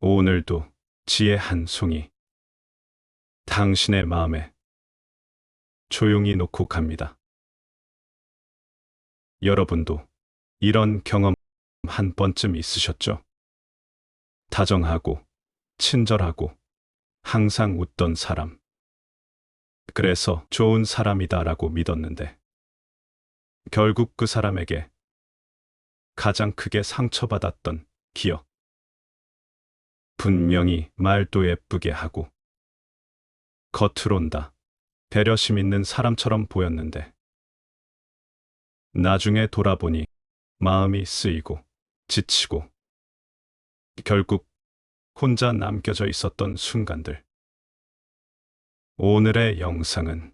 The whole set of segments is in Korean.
오늘도 지혜 한 송이 당신의 마음에 조용히 놓고 갑니다. 여러분도 이런 경험 한 번쯤 있으셨죠? 다정하고 친절하고 항상 웃던 사람. 그래서 좋은 사람이다라고 믿었는데 결국 그 사람에게 가장 크게 상처받았던 기억. 분명히 말도 예쁘게 하고 겉으론 다 배려심 있는 사람처럼 보였는데 나중에 돌아보니 마음이 쓰이고 지치고 결국 혼자 남겨져 있었던 순간들. 오늘의 영상은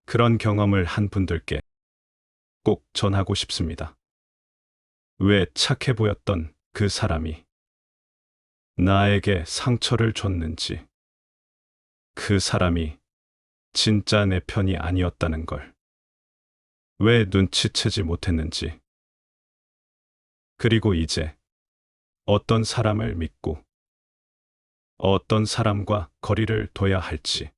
그런 경험을 한 분들께 꼭 전하고 싶습니다. 왜 착해 보였던 그 사람이 나에게 상처를 줬는지, 그 사람이 진짜 내 편이 아니었다는 걸 왜 눈치채지 못했는지, 그리고 이제 어떤 사람을 믿고 어떤 사람과 거리를 둬야 할지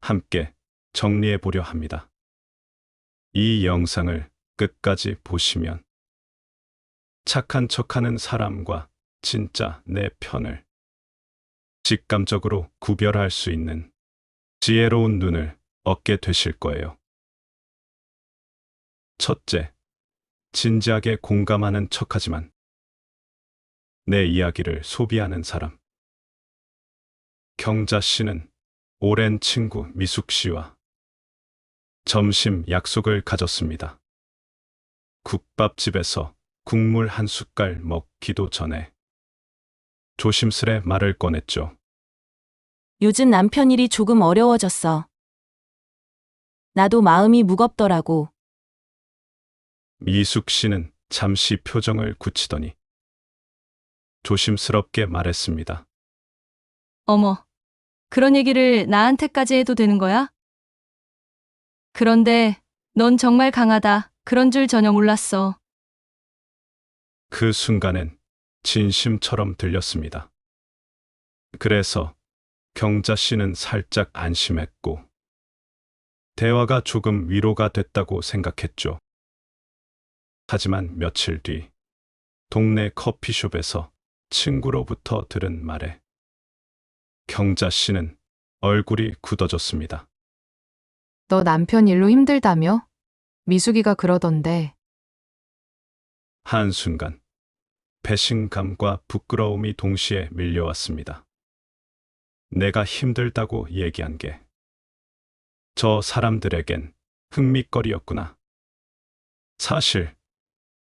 함께 정리해 보려 합니다. 이 영상을 끝까지 보시면 착한 척하는 사람과 진짜 내 편을 직감적으로 구별할 수 있는 지혜로운 눈을 얻게 되실 거예요. 첫째, 진지하게 공감하는 척하지만 내 이야기를 소비하는 사람. 경자 씨는 오랜 친구 미숙 씨와 점심 약속을 가졌습니다. 국밥집에서 국물 한 숟갈 먹기도 전에 조심스레 말을 꺼냈죠. 요즘 남편 일이 조금 어려워졌어. 나도 마음이 무겁더라고. 미숙 씨는 잠시 표정을 굳히더니 조심스럽게 말했습니다. 어머, 그런 얘기를 나한테까지 해도 되는 거야? 그런데 넌 정말 강하다. 그런 줄 전혀 몰랐어. 그 순간엔 진심처럼 들렸습니다. 그래서 경자 씨는 살짝 안심했고 대화가 조금 위로가 됐다고 생각했죠. 하지만 며칠 뒤 동네 커피숍에서 친구로부터 들은 말에 경자 씨는 얼굴이 굳어졌습니다. 너 남편 일로 힘들다며? 미숙이가 그러던데. 한순간 배신감과 부끄러움이 동시에 밀려왔습니다. 내가 힘들다고 얘기한 게 저 사람들에겐 흥미거리였구나. 사실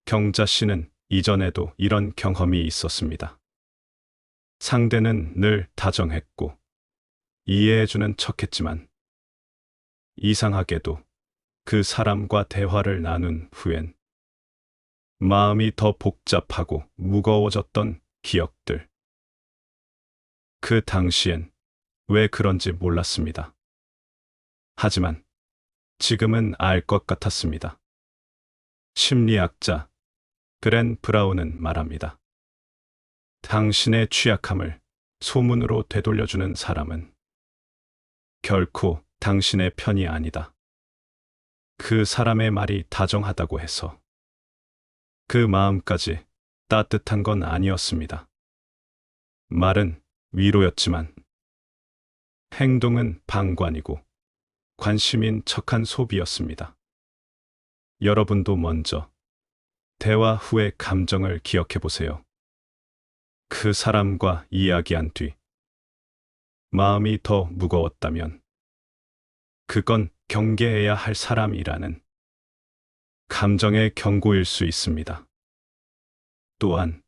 경자 씨는 이전에도 이런 경험이 있었습니다. 상대는 늘 다정했고 이해해주는 척했지만 이상하게도 그 사람과 대화를 나눈 후엔 마음이 더 복잡하고 무거워졌던 기억들. 그 당시엔 왜 그런지 몰랐습니다. 하지만 지금은 알 것 같았습니다. 심리학자 그렌 브라운은 말합니다. 당신의 취약함을 소문으로 되돌려주는 사람은 결코 당신의 편이 아니다. 그 사람의 말이 다정하다고 해서 그 마음까지 따뜻한 건 아니었습니다. 말은 위로였지만 행동은 방관이고 관심인 척한 소비였습니다. 여러분도 먼저 대화 후의 감정을 기억해 보세요. 그 사람과 이야기한 뒤 마음이 더 무거웠다면 그건 경계해야 할 사람이라는 감정의 경고일 수 있습니다. 또한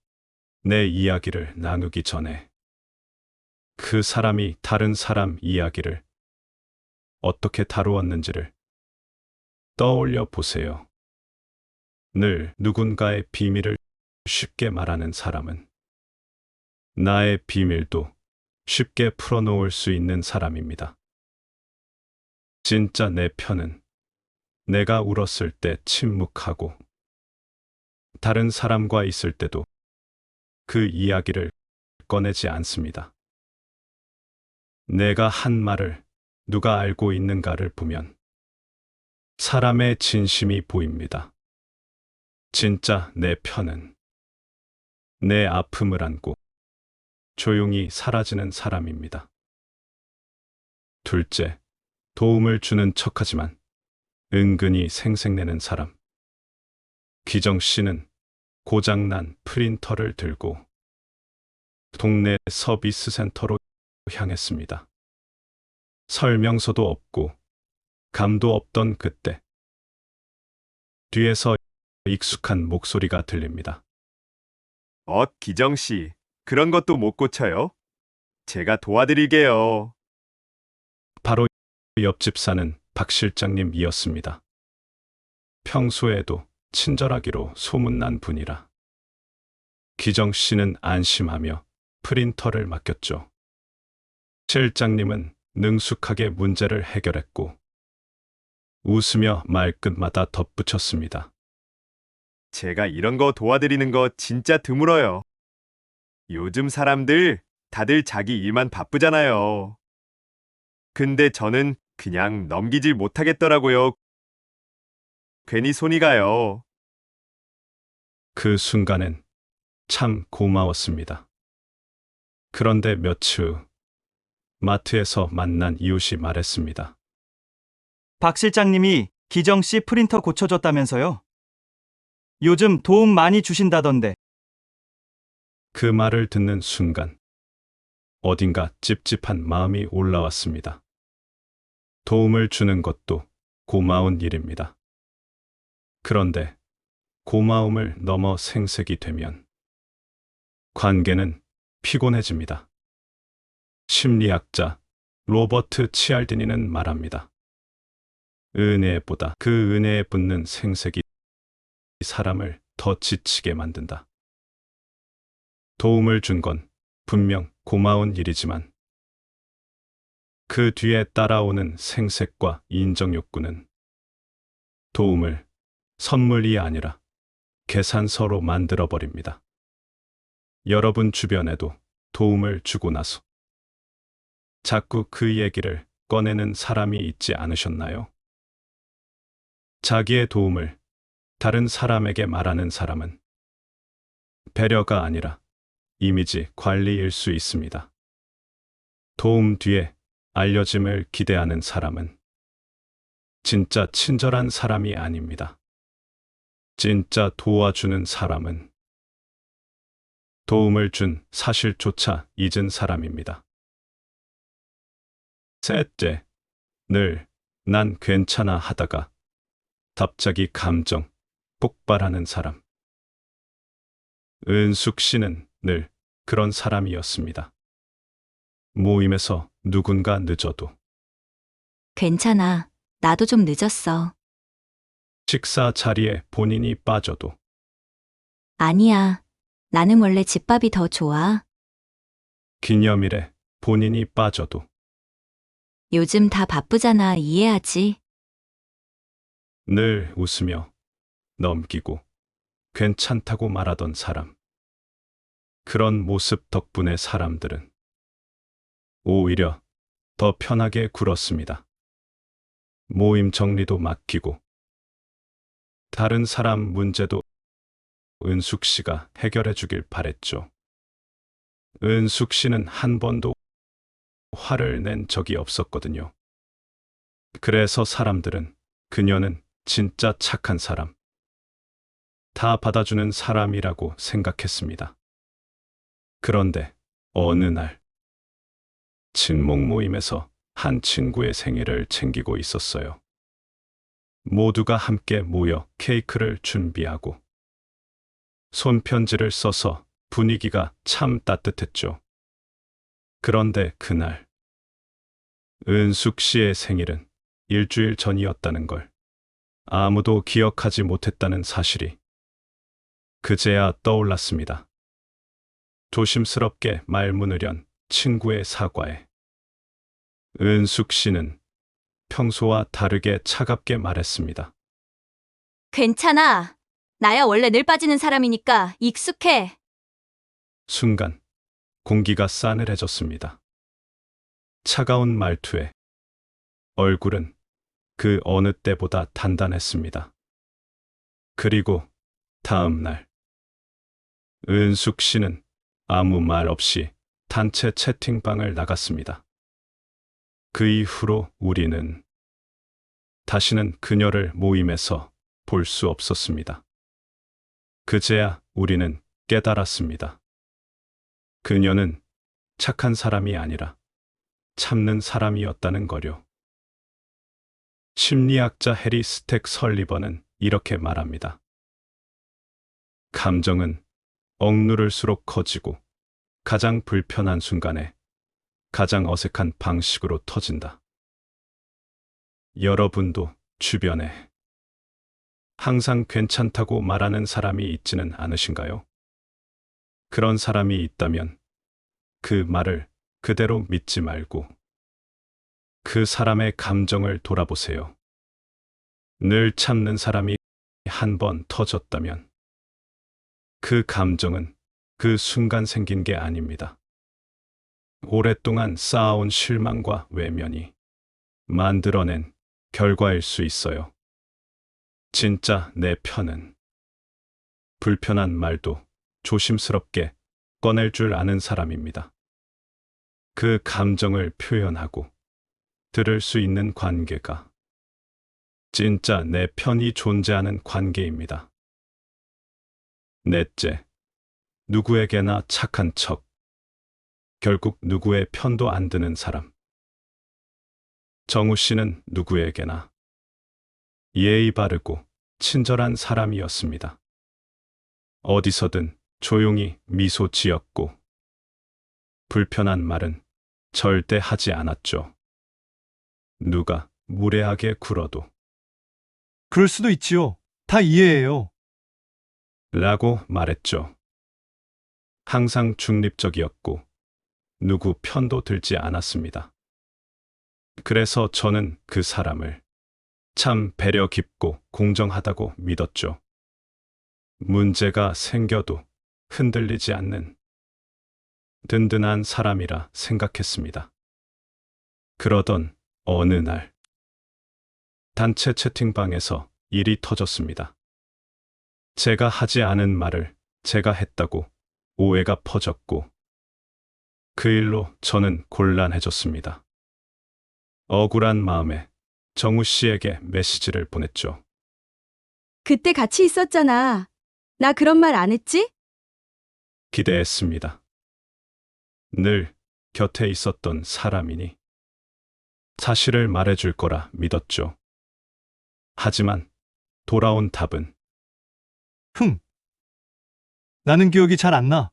내 이야기를 나누기 전에 그 사람이 다른 사람 이야기를 어떻게 다루었는지를 떠올려 보세요. 늘 누군가의 비밀을 쉽게 말하는 사람은 나의 비밀도 쉽게 풀어놓을 수 있는 사람입니다. 진짜 내 편은 내가 울었을 때 침묵하고 다른 사람과 있을 때도 그 이야기를 꺼내지 않습니다. 내가 한 말을 누가 알고 있는가를 보면 사람의 진심이 보입니다. 진짜 내 편은 내 아픔을 안고 조용히 사라지는 사람입니다. 둘째, 도움을 주는 척하지만 은근히 생색내는 사람. 기정 씨는 고장난 프린터를 들고 동네 서비스 센터로 향했습니다. 설명서도 없고 감도 없던 그때 뒤에서 익숙한 목소리가 들립니다. 기정 씨, 그런 것도 못 고쳐요? 제가 도와드릴게요. 바로 옆집 사는 박 실장님이었습니다. 평소에도 친절하기로 소문난 분이라 기정 씨는 안심하며 프린터를 맡겼죠. 실장님은 능숙하게 문제를 해결했고 웃으며 말끝마다 덧붙였습니다. 제가 이런 거 도와드리는 거 진짜 드물어요. 요즘 사람들 다들 자기 일만 바쁘잖아요. 근데 저는 그냥 넘기질 못하겠더라고요. 괜히 손이 가요. 그 순간엔 참 고마웠습니다. 그런데 며칠 후 마트에서 만난 이웃이 말했습니다. 박 실장님이 기정 씨 프린터 고쳐줬다면서요? 요즘 도움 많이 주신다던데. 그 말을 듣는 순간 어딘가 찝찝한 마음이 올라왔습니다. 도움을 주는 것도 고마운 일입니다. 그런데 고마움을 넘어 생색이 되면 관계는 피곤해집니다. 심리학자 로버트 치알디니는 말합니다. 은혜보다 그 은혜에 붙는 생색이 사람을 더 지치게 만든다. 도움을 준 건 분명 고마운 일이지만 그 뒤에 따라오는 생색과 인정 욕구는 도움을 선물이 아니라 계산서로 만들어버립니다. 여러분 주변에도 도움을 주고 나서 자꾸 그 얘기를 꺼내는 사람이 있지 않으셨나요? 자기의 도움을 다른 사람에게 말하는 사람은 배려가 아니라 이미지 관리일 수 있습니다. 도움 뒤에 알려짐을 기대하는 사람은 진짜 친절한 사람이 아닙니다. 진짜 도와주는 사람은 도움을 준 사실조차 잊은 사람입니다. 셋째, 늘 난 괜찮아 하다가 갑자기 감정 폭발하는 사람. 은숙 씨는 늘 그런 사람이었습니다. 모임에서 누군가 늦어도, 괜찮아. 나도 좀 늦었어. 식사 자리에 본인이 빠져도, 아니야. 나는 원래 집밥이 더 좋아. 기념일에 본인이 빠져도, 요즘 다 바쁘잖아. 이해하지. 늘 웃으며 넘기고 괜찮다고 말하던 사람. 그런 모습 덕분에 사람들은 오히려 더 편하게 굴었습니다. 모임 정리도 맡기고 다른 사람 문제도 은숙 씨가 해결해 주길 바랬죠. 은숙 씨는 한 번도 화를 낸 적이 없었거든요. 그래서 사람들은 그녀는 진짜 착한 사람, 다 받아주는 사람이라고 생각했습니다. 그런데 어느 날 친목 모임에서 한 친구의 생일을 챙기고 있었어요. 모두가 함께 모여 케이크를 준비하고 손편지를 써서 분위기가 참 따뜻했죠. 그런데 그날 은숙 씨의 생일은 일주일 전이었다는 걸 아무도 기억하지 못했다는 사실이 그제야 떠올랐습니다. 조심스럽게 말문을 연 친구의 사과에 은숙 씨는 평소와 다르게 차갑게 말했습니다. 괜찮아. 나야 원래 늘 빠지는 사람이니까 익숙해. 순간 공기가 싸늘해졌습니다. 차가운 말투에 얼굴은 그 어느 때보다 단단했습니다. 그리고 다음 날 은숙 씨는 아무 말 없이 단체 채팅방을 나갔습니다. 그 이후로 우리는 다시는 그녀를 모임에서 볼 수 없었습니다. 그제야 우리는 깨달았습니다. 그녀는 착한 사람이 아니라 참는 사람이었다는 거요. 심리학자 해리 스택 설리번은 이렇게 말합니다. 감정은 억누를수록 커지고 가장 불편한 순간에 가장 어색한 방식으로 터진다. 여러분도 주변에 항상 괜찮다고 말하는 사람이 있지는 않으신가요? 그런 사람이 있다면 그 말을 그대로 믿지 말고 그 사람의 감정을 돌아보세요. 늘 참는 사람이 한 번 터졌다면 그 감정은 그 순간 생긴 게 아닙니다. 오랫동안 쌓아온 실망과 외면이 만들어낸 결과일 수 있어요. 진짜 내 편은 불편한 말도 조심스럽게 꺼낼 줄 아는 사람입니다. 그 감정을 표현하고 들을 수 있는 관계가 진짜 내 편이 존재하는 관계입니다. 넷째, 누구에게나 착한 척. 결국 누구의 편도 안 드는 사람. 정우 씨는 누구에게나 예의 바르고 친절한 사람이었습니다. 어디서든 조용히 미소 지었고 불편한 말은 절대 하지 않았죠. 누가 무례하게 굴어도 그럴 수도 있지요. 다 이해해요. 라고 말했죠. 항상 중립적이었고 누구 편도 들지 않았습니다. 그래서 저는 그 사람을 참 배려 깊고 공정하다고 믿었죠. 문제가 생겨도 흔들리지 않는 든든한 사람이라 생각했습니다. 그러던 어느 날 단체 채팅방에서 일이 터졌습니다. 제가 하지 않은 말을 제가 했다고 오해가 퍼졌고 그 일로 저는 곤란해졌습니다. 억울한 마음에 정우 씨에게 메시지를 보냈죠. 그때 같이 있었잖아. 나 그런 말 안 했지? 기대했습니다. 늘 곁에 있었던 사람이니 사실을 말해줄 거라 믿었죠. 하지만 돌아온 답은 나는 기억이 잘 안 나.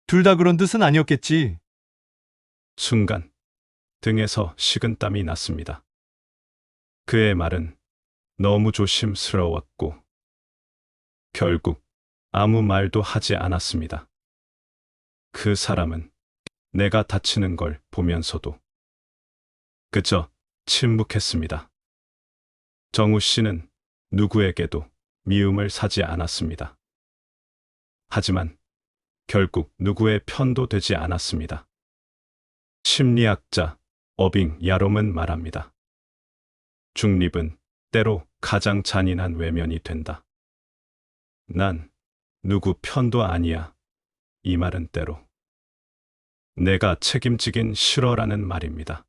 둘 다 그런 뜻은 아니었겠지. 순간 등에서 식은땀이 났습니다. 그의 말은 너무 조심스러웠고 결국 아무 말도 하지 않았습니다. 그 사람은 내가 다치는 걸 보면서도 그저 침묵했습니다. 정우 씨는 누구에게도 미움을 사지 않았습니다. 하지만 결국 누구의 편도 되지 않았습니다. 심리학자 어빙 야롬은 말합니다. 중립은 때로 가장 잔인한 외면이 된다. 난 누구 편도 아니야. 이 말은 때로 내가 책임지긴 싫어라는 말입니다.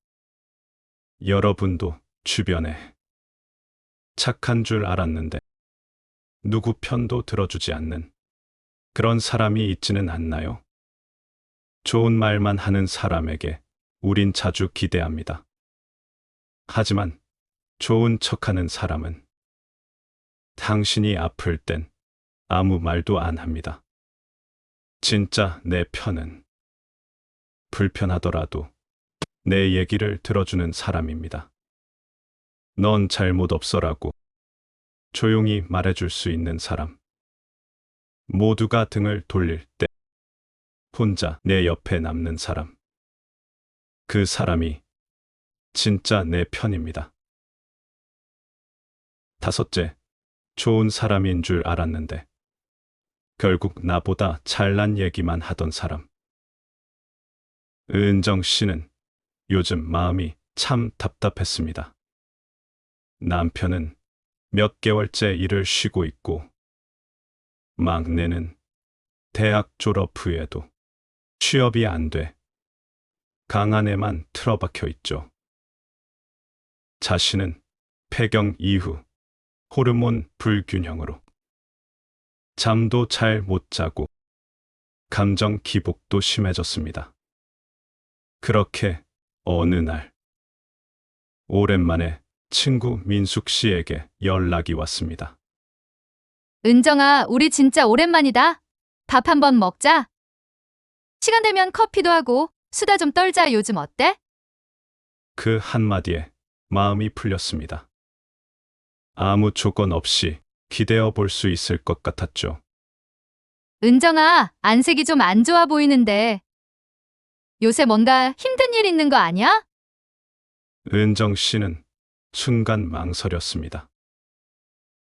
여러분도 주변에 착한 줄 알았는데 누구 편도 들어주지 않는 그런 사람이 있지는 않나요? 좋은 말만 하는 사람에게 우린 자주 기대합니다. 하지만 좋은 척하는 사람은 당신이 아플 땐 아무 말도 안 합니다. 진짜 내 편은 불편하더라도 내 얘기를 들어주는 사람입니다. 넌 잘못 없어라고 조용히 말해줄 수 있는 사람. 모두가 등을 돌릴 때 혼자 내 옆에 남는 사람. 그 사람이 진짜 내 편입니다. 다섯째, 좋은 사람인 줄 알았는데 결국 나보다 잘난 얘기만 하던 사람. 은정 씨는 요즘 마음이 참 답답했습니다. 남편은 몇 개월째 일을 쉬고 있고, 막내는 대학 졸업 후에도 취업이 안 돼 강한 애만 틀어박혀 있죠. 자신은 폐경 이후 호르몬 불균형으로 잠도 잘 못 자고 감정 기복도 심해졌습니다. 그렇게 어느 날 오랜만에 친구 민숙 씨에게 연락이 왔습니다. 은정아, 우리 진짜 오랜만이다. 밥 한번 먹자. 시간 되면 커피도 하고 수다 좀 떨자. 요즘 어때? 그 한마디에 마음이 풀렸습니다. 아무 조건 없이 기대어 볼 수 있을 것 같았죠. 은정아, 안색이 좀 안 좋아 보이는데. 요새 뭔가 힘든 일 있는 거 아니야? 은정 씨는 순간 망설였습니다.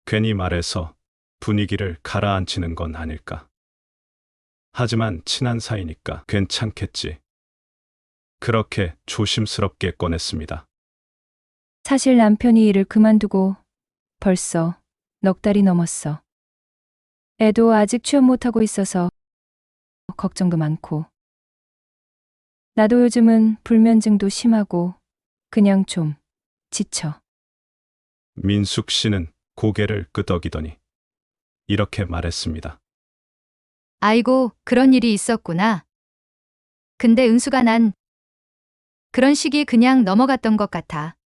괜히 말해서 분위기를 가라앉히는 건 아닐까. 하지만 친한 사이니까 괜찮겠지. 그렇게 조심스럽게 꺼냈습니다. 사실 남편이 일을 그만두고 벌써 넉 달이 넘었어. 애도 아직 취업 못하고 있어서 걱정도 많고. 나도 요즘은 불면증도 심하고 그냥 좀 지쳐. 민숙 씨는 고개를 끄덕이더니 이렇게 말했습니다. 아이고, 그런 일이 있었구나. 근데 은수가 난 그런 시기 그냥 넘어갔던 것 같아.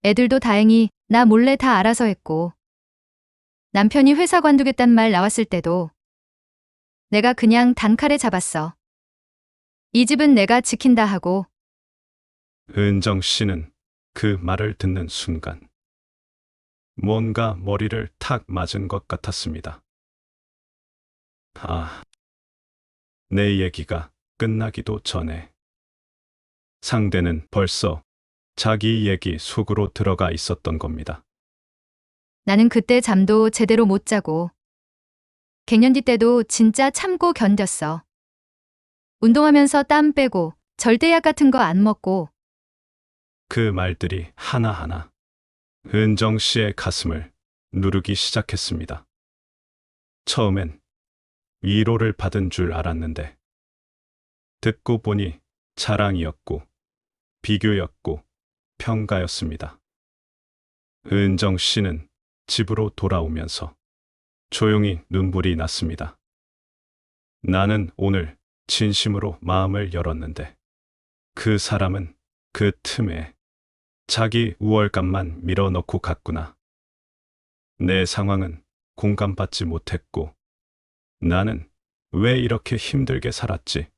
애들도 다행히 나 몰래 다 알아서 했고, 남편이 회사 관두겠단 말 나왔을 때도 내가 그냥 단칼에 잡았어. 이 집은 내가 지킨다 하고. 은정 씨는 그 말을 듣는 순간 뭔가 머리를 탁 맞은 것 같았습니다. 내 얘기가 끝나기도 전에 상대는 벌써 자기 얘기 속으로 들어가 있었던 겁니다. 나는 그때 잠도 제대로 못 자고 갱년기 때도 진짜 참고 견뎠어. 운동하면서 땀 빼고 절대약 같은 거 안 먹고. 그 말들이 하나하나 은정 씨의 가슴을 누르기 시작했습니다. 처음엔 위로를 받은 줄 알았는데 듣고 보니 자랑이었고 비교였고 평가였습니다. 은정 씨는 집으로 돌아오면서 조용히 눈물이 났습니다. 나는 오늘 진심으로 마음을 열었는데 그 사람은 그 틈에 자기 우월감만 밀어넣고 갔구나. 내 상황은 공감받지 못했고 나는 왜 이렇게 힘들게 살았지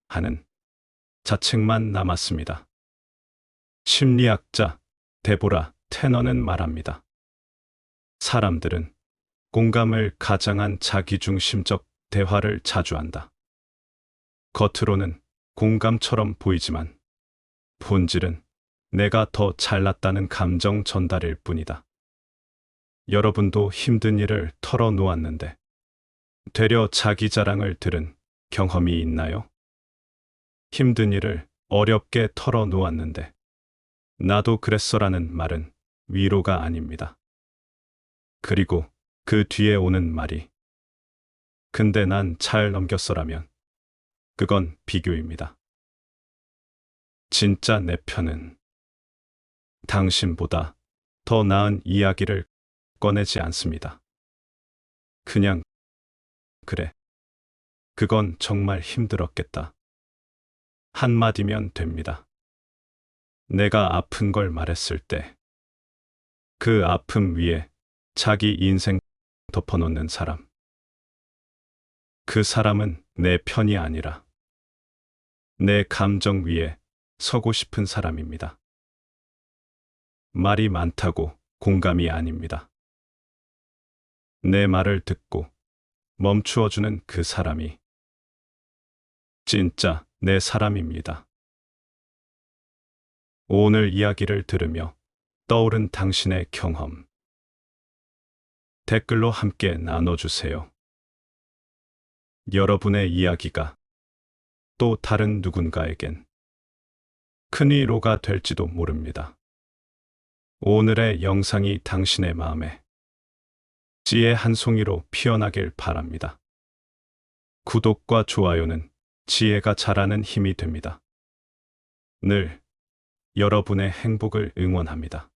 하는 자책만 남았습니다. 심리학자 데보라 테너는 말합니다. 사람들은 공감을 가장한 자기중심적 대화를 자주 한다. 겉으로는 공감처럼 보이지만 본질은 내가 더 잘났다는 감정 전달일 뿐이다. 여러분도 힘든 일을 털어놓았는데 되려 자기 자랑을 들은 경험이 있나요? 힘든 일을 어렵게 털어놓았는데 나도 그랬어라는 말은 위로가 아닙니다. 그리고 그 뒤에 오는 말이 근데 난 잘 넘겼어라면 그건 비교입니다. 진짜 내 편은 당신보다 더 나은 이야기를 꺼내지 않습니다. 그냥 그래. 그건 정말 힘들었겠다. 한마디면 됩니다. 내가 아픈 걸 말했을 때 그 아픔 위에 자기 인생 덮어놓는 사람. 그 사람은 내 편이 아니라 내 감정 위에 서고 싶은 사람입니다. 말이 많다고 공감이 아닙니다. 내 말을 듣고 멈추어주는 그 사람이 진짜 내 사람입니다. 오늘 이야기를 들으며 떠오른 당신의 경험 댓글로 함께 나눠주세요. 여러분의 이야기가 또 다른 누군가에겐 큰 위로가 될지도 모릅니다. 오늘의 영상이 당신의 마음에 지혜 한 송이로 피어나길 바랍니다. 구독과 좋아요는 지혜가 자라는 힘이 됩니다. 늘 여러분의 행복을 응원합니다.